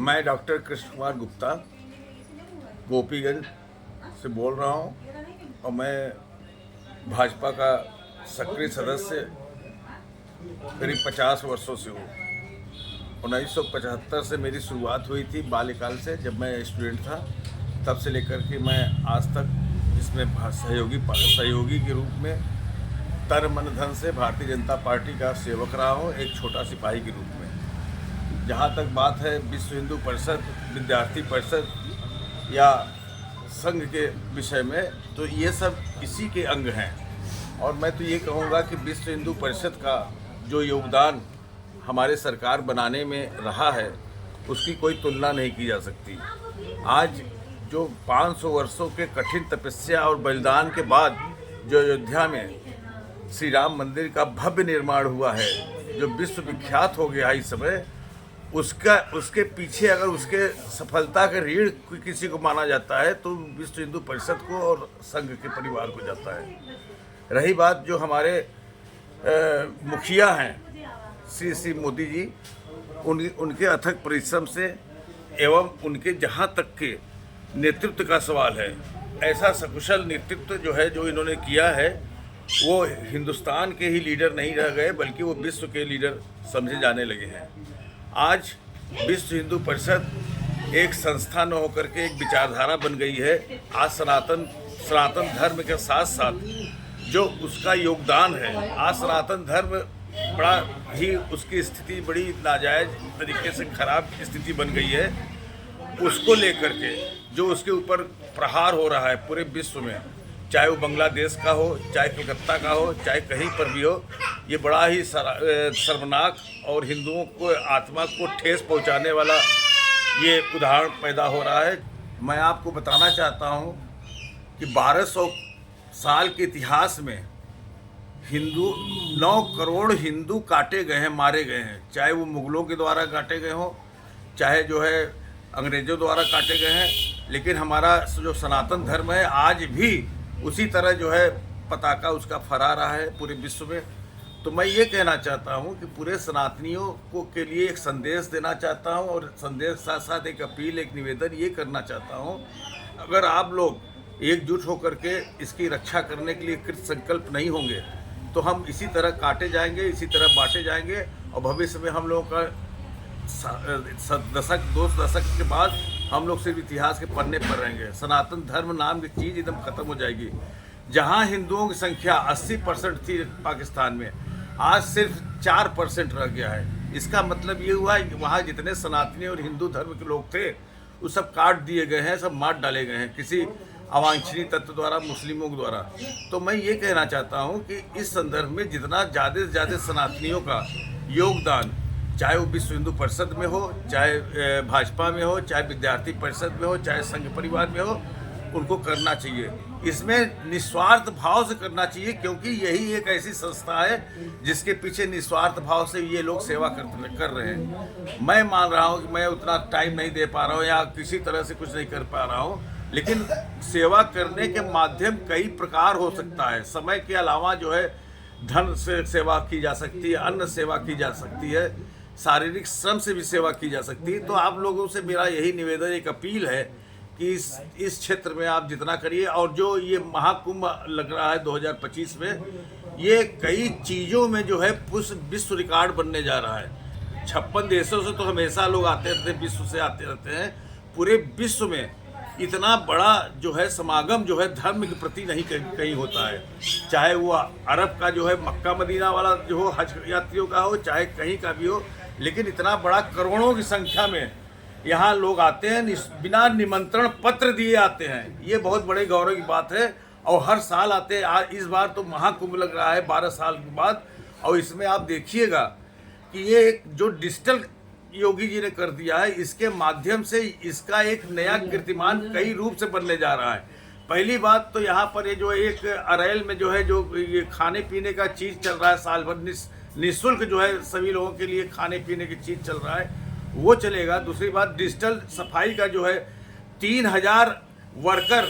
मैं डॉक्टर कृष्ण कुमार गुप्ता गोपीगंज से बोल रहा हूँ और मैं भाजपा का सक्रिय सदस्य करीब 50 वर्षों से हूँ। 1975 से मेरी शुरुआत हुई थी बाल्यकाल से, जब मैं स्टूडेंट था। तब से लेकर के मैं आज तक इसमें सहयोगी के रूप में तन मन धन से भारतीय जनता पार्टी का सेवक रहा हूँ, एक छोटा सिपाही के रूप में। जहाँ तक बात है विश्व हिंदू परिषद, विद्यार्थी परिषद या संघ के विषय में, तो ये सब इसी के अंग हैं। और मैं तो ये कहूँगा कि विश्व हिंदू परिषद का जो योगदान हमारे सरकार बनाने में रहा है, उसकी कोई तुलना नहीं की जा सकती। आज जो 500 वर्षों के कठिन तपस्या और बलिदान के बाद जो अयोध्या में श्री राम मंदिर का भव्य निर्माण हुआ है, जो विश्व विख्यात हो गया इस समय, उसके पीछे अगर उसके सफलता का ऋण किसी को माना जाता है तो विश्व हिंदू परिषद को और संघ के परिवार को जाता है। रही बात जो हमारे मुखिया हैं श्री मोदी जी, उनके अथक परिश्रम से एवं उनके जहाँ तक के नेतृत्व का सवाल है, ऐसा सकुशल नेतृत्व जो है जो इन्होंने किया है, वो हिंदुस्तान के ही लीडर नहीं रह गए बल्कि वो विश्व के लीडर समझे जाने लगे हैं। आज विश्व हिंदू परिषद एक संस्था न होकर के एक विचारधारा बन गई है। आज सनातन धर्म के साथ साथ जो उसका योगदान है, आज सनातन धर्म बड़ा ही उसकी स्थिति बड़ी नाजायज तरीके से खराब स्थिति बन गई है। उसको लेकर के जो उसके ऊपर प्रहार हो रहा है पूरे विश्व में, चाहे वो बांग्लादेश का हो, चाहे कलकत्ता का हो, चाहे कहीं पर भी हो, ये बड़ा ही शर्मनाक और हिंदुओं को आत्मा को ठेस पहुंचाने वाला ये उदाहरण पैदा हो रहा है। मैं आपको बताना चाहता हूं कि 1200 साल के इतिहास में 9 करोड़ हिंदू काटे गए हैं, मारे गए हैं, चाहे वो मुगलों के द्वारा काटे गए हों, चाहे जो है अंग्रेज़ों द्वारा काटे गए हैं। लेकिन हमारा जो सनातन धर्म है आज भी उसी तरह जो है पताका उसका फहरा रहा है पूरे विश्व में। तो मैं ये कहना चाहता हूँ कि पूरे सनातनियों को के लिए एक संदेश देना चाहता हूँ, और संदेश साथ साथ एक अपील, एक निवेदन ये करना चाहता हूँ, अगर आप लोग एकजुट होकर के इसकी रक्षा करने के लिए कृत संकल्प नहीं होंगे तो हम इसी तरह काटे जाएंगे, इसी तरह बांटे जाएंगे, और भविष्य में हम लोगों का 2 दशक के बाद हम लोग सिर्फ इतिहास के पन्ने पर रहेंगे। सनातन धर्म नाम की चीज़ एकदम ख़त्म हो जाएगी। जहां हिंदुओं की संख्या 80% थी पाकिस्तान में, आज सिर्फ 4% रह गया है। इसका मतलब ये हुआ कि वहाँ जितने सनातनी और हिंदू धर्म के लोग थे वो सब काट दिए गए हैं, सब मार डाले गए हैं किसी अवांछनीय तत्व द्वारा, मुस्लिमों के द्वारा। तो मैं ये कहना चाहता हूँ कि इस संदर्भ में जितना ज़्यादा से ज़्यादा सनातनियों का योगदान, चाहे वो विश्व हिंदू परिषद में हो, चाहे भाजपा में हो, चाहे विद्यार्थी परिषद में हो, चाहे संघ परिवार में हो, उनको करना चाहिए। इसमें निस्वार्थ भाव से करना चाहिए, क्योंकि यही एक ऐसी संस्था है जिसके पीछे निस्वार्थ भाव से ये लोग सेवा कर रहे हैं। मैं मान रहा हूँ कि मैं उतना टाइम नहीं दे पा रहा हूँ या किसी तरह से कुछ नहीं कर पा रहा हूँ, लेकिन सेवा करने के माध्यम कई प्रकार हो सकता है। समय के अलावा जो है धन से सेवा की जा सकती है, अन्न सेवा की जा सकती है, शारीरिक श्रम से भी सेवा की जा सकती है। तो आप लोगों से मेरा यही निवेदन, एक अपील है कि इस क्षेत्र में आप जितना करिए। और जो ये महाकुंभ लग रहा है 2025 में, ये कई चीज़ों में जो है विश्व रिकॉर्ड बनने जा रहा है। 56 देशों से तो हमेशा लोग आते रहते हैं, विश्व से आते रहते हैं। पूरे विश्व में इतना बड़ा जो है समागम जो है धर्म के प्रति नहीं कहीं होता है, चाहे वो अरब का जो है मक्का मदीना वाला जो हो, हज यात्रियों का हो, चाहे कहीं का भी हो, लेकिन इतना बड़ा करोड़ों की संख्या में यहाँ लोग आते हैं, बिना निमंत्रण पत्र दिए आते हैं। ये बहुत बड़े गौरव की बात है, और हर साल आते हैं। इस बार तो महाकुंभ लग रहा है 12 साल के बाद, और इसमें आप देखिएगा कि ये एक जो डिजिटल योगी जी ने कर दिया है, इसके माध्यम से इसका एक नया कीर्तिमान कई रूप से बनने जा रहा है। पहली बात तो यहाँ पर ये जो एक अरैल में जो है जो ये खाने पीने का चीज़ चल रहा है, साल भर निःशुल्क जो है सभी लोगों के लिए खाने पीने की चीज़ चल रहा है, वो चलेगा। दूसरी बात डिजिटल सफाई का जो है 3000 वर्कर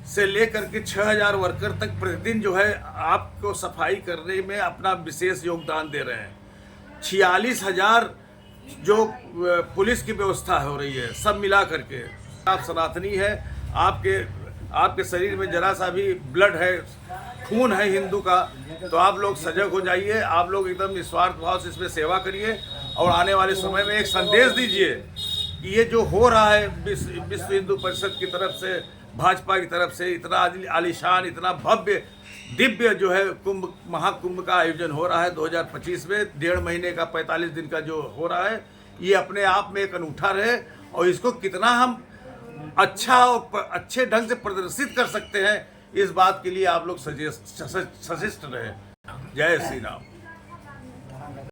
से लेकर के 6000 वर्कर तक प्रतिदिन जो है आपको सफाई करने में अपना विशेष योगदान दे रहे हैं। 46,000 जो पुलिस की व्यवस्था हो रही है, सब मिला करके आप सनातनी है, आपके शरीर में जरा सा भी ब्लड है, खून है हिंदू का, तो आप लोग सजग हो जाइए, आप लोग एकदम निस्वार्थ भाव से इसमें सेवा करिए और आने वाले समय में एक संदेश दीजिए कि ये जो हो रहा है विश्व हिंदू परिषद की तरफ से, भाजपा की तरफ से इतना आलीशान, इतना भव्य दिव्य जो है महाकुंभ का आयोजन हो रहा है 2025 में, 1.5 महीने का 45 दिन का जो हो रहा है, ये अपने आप में एक अनूठा रहे और इसको कितना हम अच्छा और अच्छे ढंग से प्रदर्शित कर सकते हैं, इस बात के लिए आप लोग सचेष्ट रहे। जय श्री राम।